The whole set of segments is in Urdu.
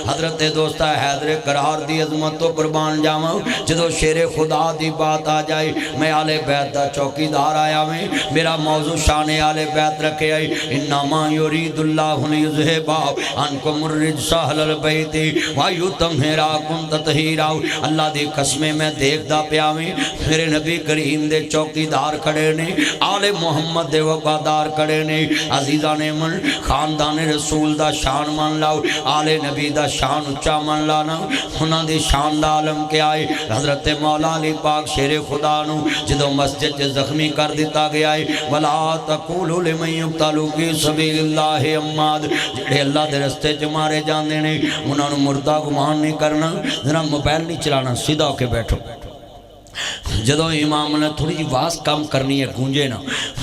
حضرت دوستہ حیدر قرار دی عظمت تو قربان جاواں جدو شیر خدا دی بات آ جائے میں آل بیت دا چوکی دار آیا میں میرا موضوع شان آل بیت رکھے آئی انما یرید اللہ لیذھب عنکم الرجس اہل البیت ویطہرکم تطہیرا اللہ دی قسمیں میں دیکھدا پیا میں میرے نبی کریم دے چوکی دار کھڑے نے آل محمد دے وفادار کھڑے نے عزیزان من خاندان رسول دا شان من لاؤ آل نبی دا شان اچا من لانا انہاں دی شان دا عالم کے آئے حضرت مولا علی پاک شیر خدا نو جدو مسجد زخمی کر دیتا گیا ہے وَلَا تَقُولُ لِمَنْ يُقْتَلُ فِي سَبِيلِ اللَّهِ اماد جڑے اللہ دے رستے چ مارے جاندے نے انہاں نو مردہ گمان نہیں کرنا ذرا موبائل نہیں چلانا سیدھا ہو کے بیٹھو جدو امام نے تھوڑی جی واس کام کرنی ہے گونجے نا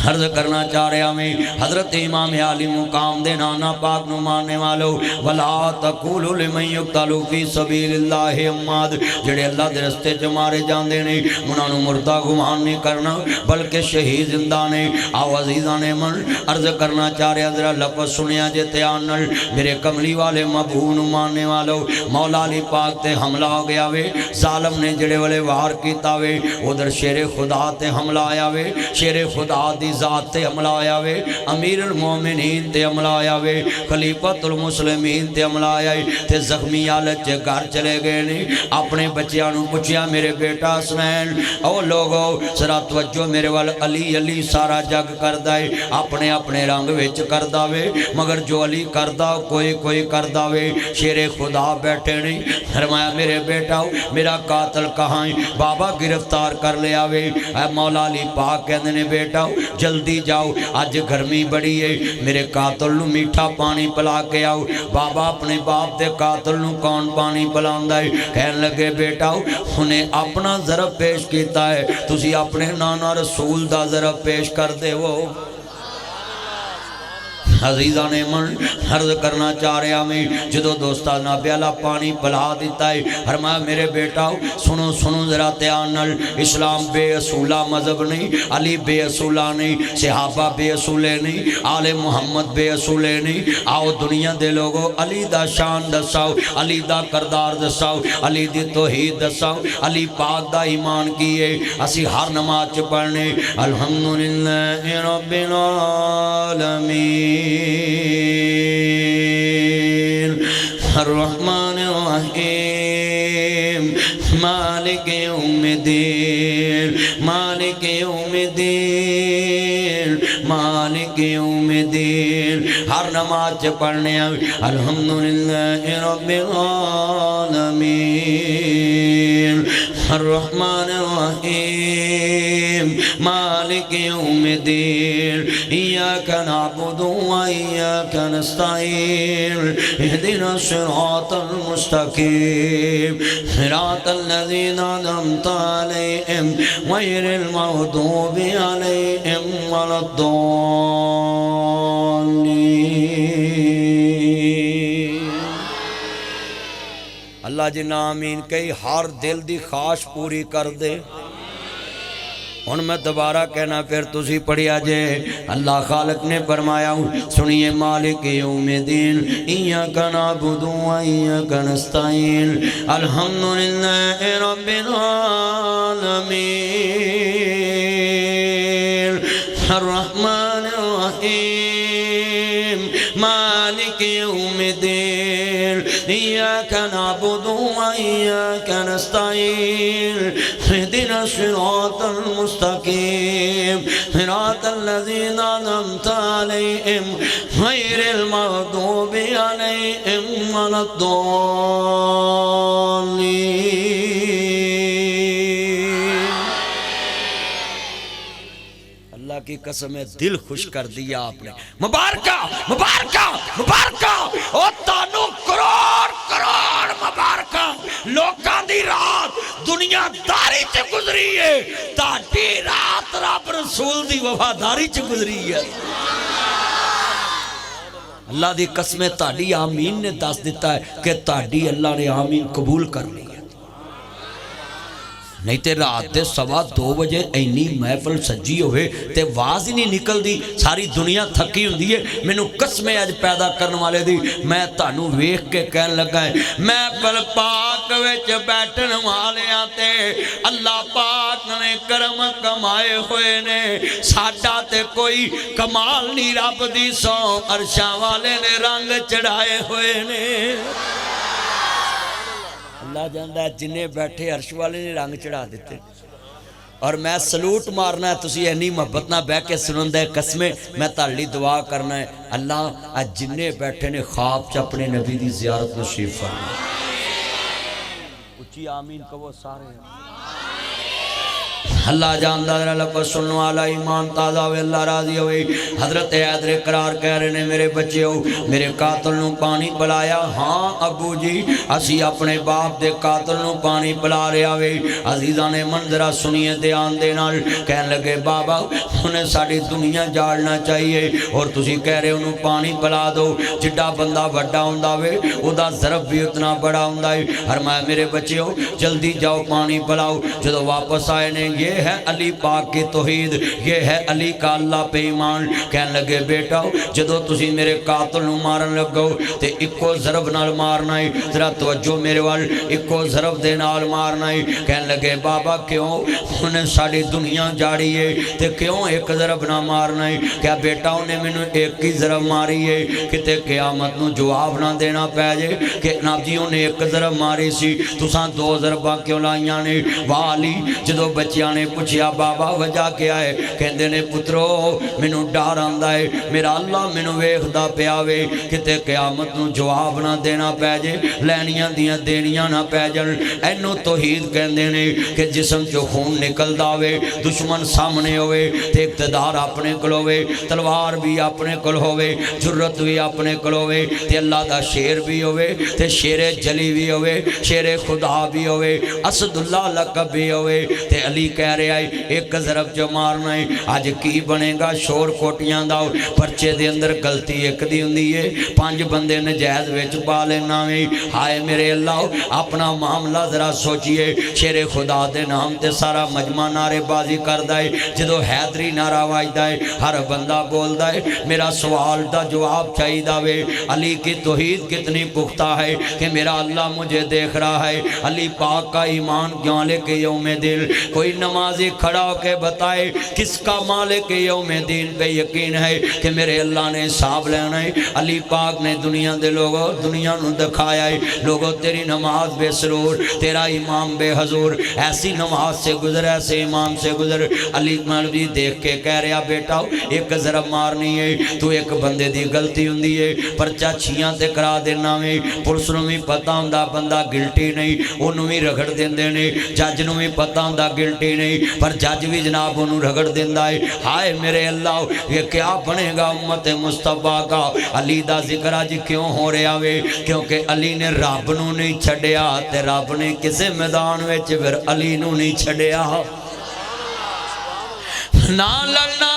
عرض کرنا چاہ رہے ہمیں حضرت امام عالی مقام دے نانا پاک نو ماننے والو وَلَا تَقُولُ لِمَنْ يُقْتَلُ فِي سَبِيلِ اللَّهِ اماد جڑے اللہ دے رستے چ مارے جاندے نے انہاں نو مردہ گمان نہیں کرنا بلکہ شہید زندہ نے آو عزیزان من عرض کرنا چاہ رہے ذرا لفظ سنیا جے تیانل میرے کملی والے مبہو نو ماننے والو مولا علی پاک تے حملہ ہو گیا وے ظالم نے جڑے والے وار کیتا وے ادھر شیر خدا تے حملہ آیا وے شیر خدا دی ذات تے حملہ آیا وے امیر المومنین تے حملہ آیا وے خلیفۃ المسلمین تے حملہ آیا وے تے زخمی حالت چے گھر چلے گئے نے اپنے بچیاں نو پوچھیا میرے بیٹا حسنین او لوگو ذرا توجہ میرے وال علی علی سارا جگ کردا ہے اپنے اپنے رنگ وچ کردا وے مگر جو علی کردا کوئی کوئی کردا وے شیر خدا بیٹھے نہیں فرمایا میرے بیٹا میرا قاتل کہاں ہے بابا گرفتار کر لیا وے اے مولا علی پاک کہندے نے بیٹا جلدی جاؤ آج گرمی بڑی ہے میرے قاتل نو میٹھا پانی پلا کے آؤ بابا اپنے باپ دے قاتل نو کون پانی پلاندا ہے کہنے لگے بیٹا انہیں اپنا ضرب پیش کیتا ہے تسی اپنے نانا رسول دا ضرب پیش کر دے وہ عزیزان من عرض کرنا چاہ رہے ہمیں جدو دوستہ نابیالہ پانی پلا دیتا ہے فرمایا میرے بیٹا سنو سنو ذرا تیانل اسلام بے اصولہ مذہب نہیں علی بے اصولہ نہیں صحابہ بے اصولے نہیں آل محمد بے اصولے نہیں آؤ دنیا دے لوگو علی دا شان دساؤ علی دا کردار دساؤ علی دی توحید دساؤ علی پاک دا ایمان کیے اسی ہر نماز پڑھنے الحمدللہ رب العالمین الرحمن الرحیم مالک یوم الدین مالک یوم الدین مالک یوم الدین ہر نماز پڑھنے الحمدللہ رب العالمین الرحمن الرحیم مالک یوم الدین ایاک نعبد و ایاک نستعین اہدنا الصراط المستقیم صراط الذین انعمت علیہم غیر المغضوب علیہم ولا الضالین اللہ جنہ آمین کئی ہر دل دی خواہش پوری کر دے ان میں دوبارہ کہنا پھر تسی پڑھیا جے اللہ خالق نے فرمایا سنیے مالک یوم الدین ایاک نعبد و ایاک نستعین الحمدللہ رب العالمین الرحمن الرحیم مالک یوم الدین ایاک نعبد و ایاک نستعین اہدنا الصراط المستقیم صراط الذین انعمت علیہم غیر المغضوب علیہم ولا الضالین اللہ کی قسم ہے دل خوش کر دیا آپ نے مبارکہ مبارکہ مبارکہ او تانو کروڑ کروڑ مبارکہ لوکاں دی رات دنیا داری چ گزری ہے تاڑی رات رب رسول دی وفاداری چ گزری ہے اللہ دی قسمیں تاڑی آمین نے دس دیتا ہے کہ تاڑی اللہ نے آمین قبول کر لی ہے نہیں تے رات دے 2:15 بجے اینی محفل سجی ہوئے تے واز ہی نہیں نکل دی ساری دنیا تھکی ہوں دیئے مینوں قسمیں اج پیدا کرنے والے دی میں تانوں ویکھ کے کہن لگا ہے محفل پاک وچ بیٹھن والیاں تے اللہ پاک نے کرم کمائے ہوئے نے ساڈا تے کوئی کمال نہیں رب دی سو عرشاں والے نے رنگ چڑھائے ہوئے نے اللہ جاندہ ہے جنہیں بیٹھے عرش والے نے رنگ چڑھا دیتے اور میں سلوٹ مارنا ہے تسی اینی محبت نہ بہ کے سنن دے قسمیں میں تالی دعا کرنا ہے اللہ جنہیں بیٹھے نے خواب چ اپنے نبی دی زیارت نصیب فرما اچھی آمین کہو سارے اللہ جاندہ در اللہ کو سننے والا ایمان تازہ ہوئے اللہ راضی ہوئے حضرت حیدر اقرار کہہ رہے نے میرے بچے ہو میرے قاتل نو پانی پلایا ہاں ابو جی اسی اپنے باپ دے قاتل نو پانی پلا رہے ہوئے عزیزان منظرہ سنیے دھیان دینا کہنے لگے بابا انہیں ساڑی دنیا جاڑنا چاہیے اور تسی کہہ رہے انہوں پانی پلا دو جڈا بندہ بڑا ہوندہ ہوئے ادا ضرب بھی اتنا بڑا ہوندہ ہے فرمایا میرے بچے ہو جلدی جاؤ پانی پلاؤ جدو واپس آئے نے یہ ہے علی پاک کی توحید یہ ہے علی کا اللہ پہ ایمان کہنے لگے بیٹا جدو تسی میرے قاتل نو مارن لگو تے اکو ضرب نال مارنا ہے ذرا توجہ میرے وال اکو ضرب دے نال مارنا ہے کہنے لگے بابا کیوں انہیں ساڑی دنیا جاڑی ہے تے کیوں ایک ضرب نہ مارنا ہے کیا بیٹا انہیں میں نے ایک کی ضرب ماری ہے کتے قیامت نو جواب نہ دینا پیجے کہ ناب جی انہیں ایک ضرب ماری سی تسان 2 ضرباں کیوں لائیاں نے والی جدو بچیاں نے پوچھیا بابا وجہ کیا ہے کہندے نے پترو مینوں ڈر آندا ہے میرا اللہ مینوں ویکھدا پیا وے کتے قیامت نو جواب نہ دینا پے جے لینیاں دیاں دینیاں نہ پے جن اینو توحید کہندے نے کہ جسم چوں خون نکلدا وے دشمن سامنے ہوئے تے اقتدار اپنے کول ہوئے تلوار بھی اپنے کول ہوئے جرت بھی اپنے کول ہوئے تے اللہ دا شیر بھی ہوئے تے شیر جلی بھی ہوئے شیر خدا بھی ہوئے اسد اللہ لقب بھی ہوئے تے علی کہہ رہے آئے ایک ضرب جو مارنا ہے آج کی بنے گا شور کوٹیاں داؤ پرچے دے اندر گلتی ایک دی ہوں دیئے 5 بندے نجائز ویچ پالے نامی ہائے میرے اللہ اپنا معاملہ ذرا سوچئے شیر خدا دے نام تے سارا مجمع نعرے بازی کر دائے جدو حیدری نعرہ واج دائے ہر بندہ بول دائے میرا سوال دا جواب چاہی داوے علی کی توحید کتنی پختہ ہے کہ میرا اللہ مجھے دیکھ رہا ہے علی پاک کا ایمان کیوں لے کے یوم دل کوئی نمازی کھڑا ہو کے بتائے کس کا مالک یوم دین پہ یقین ہے کہ میرے اللہ نے حساب لینا ہے علی پاک نے دنیا دے لوگوں دنیا نو دکھایا ہے لوگوں تیری نماز بے سرور تیرا امام بے حضور ایسی نماز سے گزر ایسے امام سے گزر علی مولوی دیکھ کے کہہ رہا بیٹا ایک ضرب مارنی ہے تو ایک بندے دی غلطی ہوندی ہے پرچہ چھیاں تے کرا دینا میں پولیس نو بھی پتہ ہوندا بندہ گلٹی نہیں انہوں بھی رگڑ دیندے نے جج نو بھی پتہ ہوندا گلٹی نہیں پر جج بھی جناب انہوں رگڑ دیندہ ہے ہائے میرے اللہ یہ کیا بنے گا امت مصطفیٰ کا علی دا ذکر آج کیوں ہو رہا وے کیونکہ علی نے رب نو نہیں چھڑیا تے رب نے کسے میدان وچ پھر علی نو نہیں چھڑیا نہ لڑنا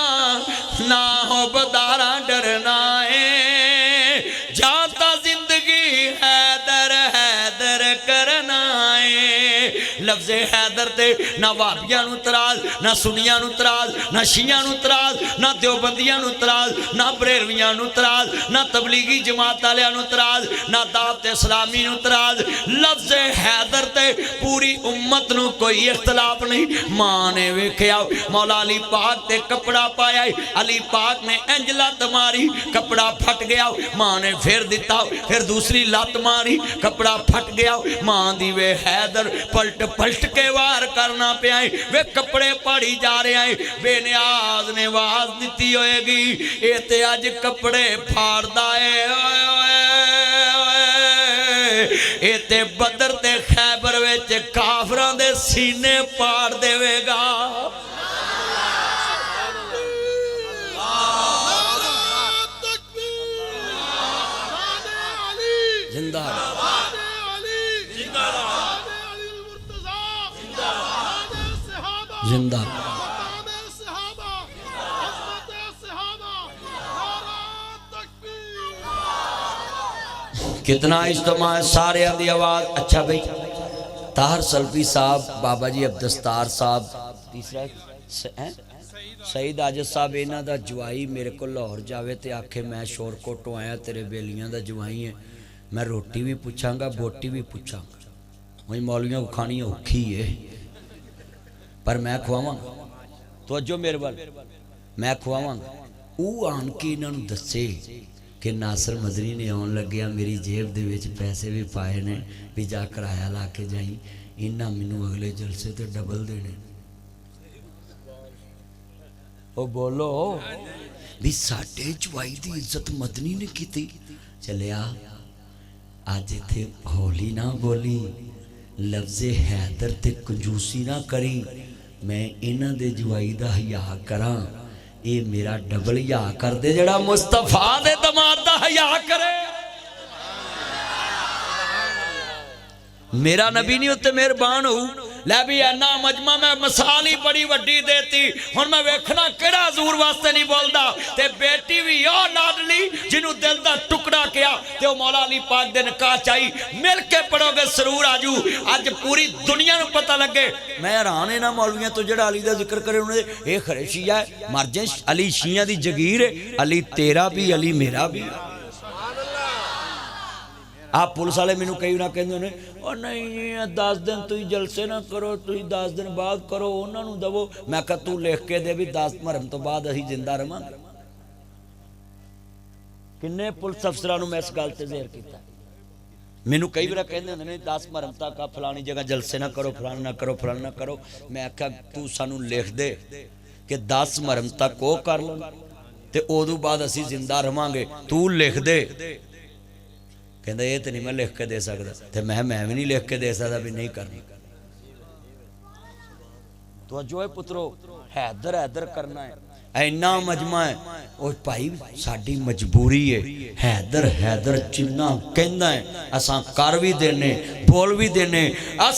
نہ ہو بدارا ڈرنا ہے جاتا زندگی حیدر حیدر کرنا ہے لفظ حیدر تے نہ وابیاں نو تراز نہ سنیاں نو تراز نہ شیعاں نو تراز نہ دیوبندیاں نو تراز نہ بریلویاں نو تراز نہ تبلیغی جماعت والیاں نو تراز نہ دعوت اسلامی نو تراز لفظ حیدر تے پوری امت نو کوئی اختلاف نہیں ماں نے ویکھیا مولا علی پاک تے کپڑا پایا علی پاک نے انج لات ماری کپڑا پھٹ گیا ماں نے پھر دیتا پھر دوسری لات ماری کپڑا پھٹ گیا ماں دی وے حیدر پلٹ پلٹ کے وار کرنا پہ آئے وے کپڑے پڑی جا رہے آئے بے نیاز نے واز دیتی ہوئے گی ایتے آج کپڑے پھاڑ دائے ایتے بدر تے خیبر ویچ کافران دے سینے پھاڑ دے وے گا زندہ زندہ کتنا اجتماع سارے اندھی آواز اچھا بھئی طاہر سلفی صاحب، بابا جی عبدالستار صاحب، تیسرا سعید عاجز صاحب، انہاں دا جوائی میرے کو لاہور جاوے تے آکھے میں شور کوٹوں آیا تیرے بیلیاں دا جوائی ہے، میں روٹی بھی پوچھاں گا بوٹی بھی پوچھاں گا، وہی مولویوں کو کھانی اوکھی ہے پر میں کھواواں گا، توجہ میرے بال، میں کھواواں گا۔ او آن کے انہاں نوں دسے کہ ناصر مدنی نے آن لگیا میری جیب دے وچ پیسے بھی پائے نے بھی جا کرایہ لا کے جائیں، انہاں مینوں اگلے جلسے تے ڈبل دینے۔ او بولو بھی ساڈے جوائی دی عزت مدنی نے کیتی۔ چلیا آج تھے ہولی نہ بولی، لفظ حیدر تے کنجوسی نہ کری، میں انہاں دے جوائی دا حیا کراں، اے میرا ڈبل حیا کر دے جڑا مصطفیٰ دے دماد دا حیا کرے۔ میرا نبی نہیں ہوتے مہربان ہو لے بھی اینا مجمع میں مثال ہی بڑی وڈی دیتی، ہن میں ویکھنا کیڑا حضور واسطے نہیں بولدا، تے بیٹی بھی او لاڈلی جنوں دل دا ٹکڑا کیا تے او مولا علی پاک دے نکاح چاہی، مل کے پڑھو گے سرور آجو، اج پوری دنیا نو پتہ لگے۔ میں حیران ہے نا مولویاں تو جڑا علی دا ذکر کرے انہوں نے اے خرے شیعہ ہے، مر جائیں علی شیعہ دی جگیر ہے، علی تیرا بھی علی میرا بھی۔ آپ پولیس والے مینوں کئی نہ کہندے نے او نہیں 10 دن تھی جلسے نہ کرو، تھی 10 دن بعد کرو، انہاں نوں دو۔ میں کہا تو لکھ کے دے بھی 10 محرم تو بعد اسی زندہ رہاں گے۔ کنے پولیس افسراں نوں میں اس گل تے زہر کیتا، مینوں کئی بار کہندے نے 10 محرم تک آپ فلانی جگہ جلسے نہ کرو، فلانا نہ کرو، فلانا نہ کرو۔ میں کہا تو سانوں لکھ دے کہ 10 محرم تک وہ کر لو تے اودوں بعد اسی زندہ رہاں گے، تو لکھ دے۔ کہندہ یہ تو نہیں میں لکھ کے دے سکتا، تے میں بھی نہیں لکھ کے دے سکتا بھی نہیں کرنی۔ تو جو ہے پترو حیدر حیدر کرنا ہے، اینا مجمع ہے، اور بھائی ساڑی مجبوری ہے، حیدر حیدر جنہ کہندہ ہے اساں کر بھی دینے بول بھی دینے،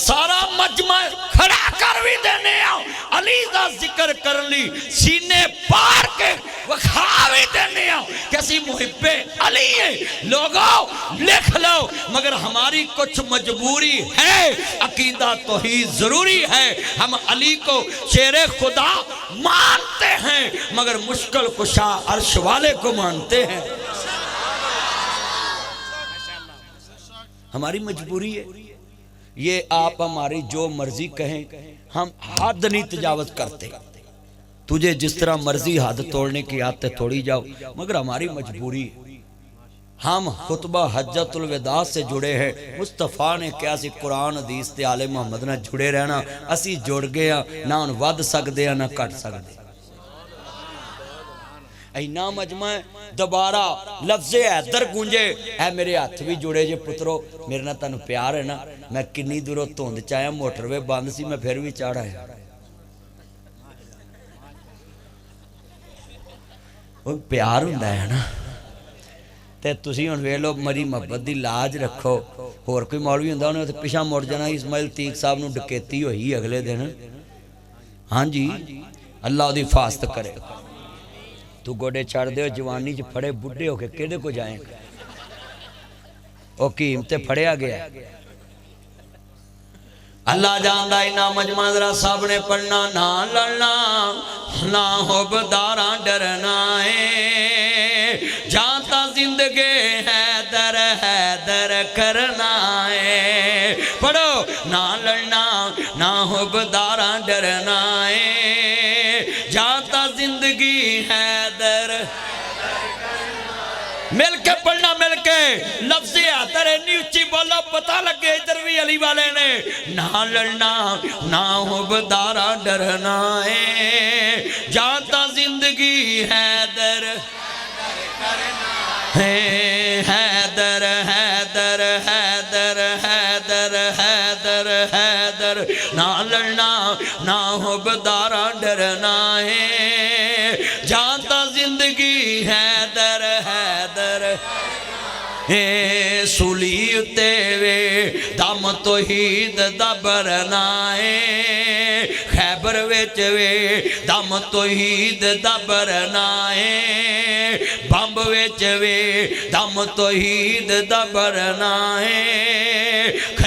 سارا مجمع کھڑا کر بھی دینے، علی دا ذکر کر لی سینے پار کے وکھا بھی دینے کہ اسی محب علی ہیں۔ لوگوں لکھ لو، مگر ہماری کچھ مجبوری ہے، عقیدہ توحید ضروری ہے، ہم علی کو شیر خدا مانتے ہیں مگر مشکل کشا عرش والے کو مانتے ہیں۔ ہماری مجبوری ہے، یہ آپ ہماری جو مرضی کہیں، ہم حد نہیں تجاوز کرتے، تجھے جس طرح مرضی حد توڑنے کی آتے تھوڑی جاؤ، مگر ہماری مجبوری ہے۔ ہم خطبہ حجت الوداع سے جڑے ہیں، مصطفیٰ نے کیا سی قرآن حدیث تے آل محمد نہ جڑے رہنا، اسی جڑ گیا نہ ان ود سکدے نہ کٹ سکدے۔ اینا مجمع دوبارہ لفظ حیدر گونجے، اے میرے ہاتھ بھی جڑے جے پترو، میرے نہ تنو پیار ہے نا، میں کنی دوروں توند چاہیا موٹر وے بند سی میں پھر بھی چاڑھا ہے۔ وہ پیار ہوندہ ہے نا، تے تسی ان ویلو مری محبت دی لاج رکھو، اور کوئی مولوی ہوندہ انہوں نے پیشاں موڑ جانا، اسماعیل تیق صاحب نو ڈکیتی ہوئی اگلے دن، ہاں جی اللہ دی فاست کرے، تو گوڑے چھاڑ دے ہو جوانی جو پھڑے بڑھے ہو کے کیڑے کو جائیں گے، او قیمتے پھڑے آگیا۔ اللہ جاندہ اینا مجمع ذرا صاحب نے پڑھنا، نہ لڑنا نہ حبداراں ڈرنا ہے، جانتا زندگی حیدر حیدر کرنا ہے، پڑھو نہ لڑنا نہ حبداراں ڈرنا ہے، جانتا زندگی حیدر مل کے پڑھنا، مل کے لفظ حیدر اتنی اچھی بولو پتہ لگے ادھر بھی علی والے نے، نہ لڑنا نہ حبداراں ڈرنا ہے، جانتا زندگی حیدر حیدر حیدر حیدر حیدر حیدر حیدر، نہ لڑنا نہ حبداراں ڈرنا ہے، جانتا زندگی حیدر حیدر سولی اتے وے دم توحید دا برنا ہے، خیبر وچ وے دم توحید دا برنا ہے، بمب وچ وے دم توحید دا برنا ہے،